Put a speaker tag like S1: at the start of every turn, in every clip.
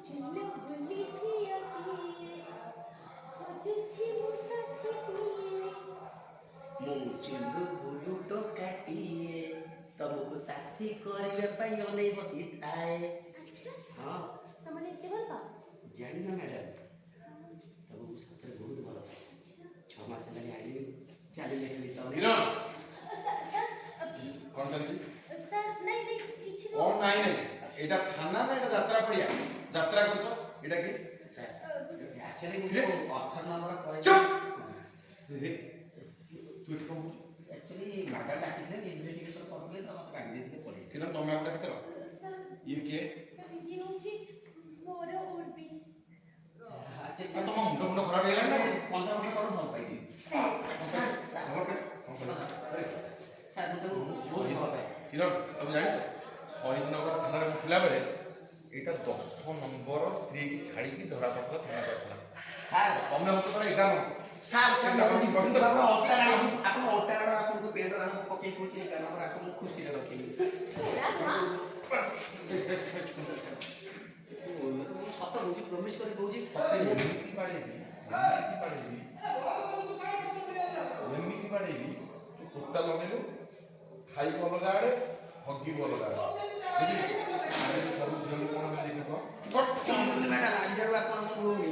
S1: चुल्लू बुली छियाती खोजुछि मो साथीती
S2: मो चुल्लू बुलू टोकाटिए तुमको साथी करबे पई ओनै बसी थाए।
S1: अच्छा
S2: हां
S1: तमने एते भल पा
S2: जानि ना मैडम तुमको सतर बहुत भल।
S1: अच्छा
S2: 6 मास लगे आइली चाली लेखली तो
S3: किरण
S1: सर
S3: कौन चलची
S1: सर नहीं नहीं किछि
S3: कौन नहीं नहीं एटा थाना ना एटा यात्रा पड़िया यात्रा करछो एटा की
S2: सर एक्चुअली मुझे 18 नंबर कहि
S3: चुप रे तू एटा कहू
S2: एक्चुअली मैडम डाकिले इन्वेस्टिगेशन करले तो मत डाक देथिले पळे।
S3: किरण तुम आपटा केतला
S1: सर
S3: ये के
S1: सर ये होछि मोर उर्बी
S2: अच्छा
S3: आ तुम मुंड मुंड खराब हेला ना
S2: 15 वर्ष कौन भल पाई थी सर सर
S3: खबर के कौन करे
S2: सर मते बहुत भल पाई।
S3: किरण तुम जानिଛ ଶହୀଦନଗର ଥାନାରେ ମୁଁ ଥିଲା ବେଳେ ଏଇଟା 10 ନମ୍ବର ସ୍ତ୍ରୀ କି ଛାଡ଼ି କି ଧରା ପଡିଥିଲା ଥାନା ପାଖରେ।
S2: सर
S3: ତମେ ହଉଛ ତୋର 11 ନମ୍ବର
S2: सर सर
S3: चिंता करछि
S2: आपण ओटारा आपण को पेड़ रान पके कोची काना पर आपण खुशी रे रखी
S1: पूरा मां
S2: सत होजी प्रॉमिस करी कहूजी
S3: ଏମିତି ବାଡ଼େଇବି ତୁ କୋଟା ଲଗେଇଲୁ ଖାଇବୁ ଅଲଗା ଆଡ଼େ ହଗିବୁ ଅଲଗା ଆଡ଼େ ବୁଝିଲୁ ସବୁ ଝିଅକୁ କ'ଣ ବୋଲି ଦେଖିବ
S2: चुनुनी मैडम आज जरू आपण मन भूमि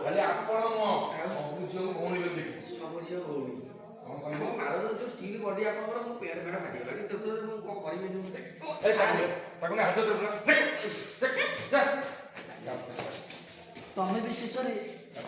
S3: ଖାଲି ଆପଣ ନୁହଁ ସବୁ ଝିଅକୁ ଭଉଣୀ ବୋଲି ଦେଖିବୁ
S2: सब झियो भूमि
S3: କ'ଣ
S2: हम
S3: କହିବୁ
S2: मारो जो स्टील बॉडी आपण पर मो पेड़ पेड़ फाटी गेला कि देखो मु को करिमे जो
S3: ଏ ତାକୁ ନା ହାତ ଦେବୁ ନା ଯା
S2: तमे भी शेष रे
S3: ଯା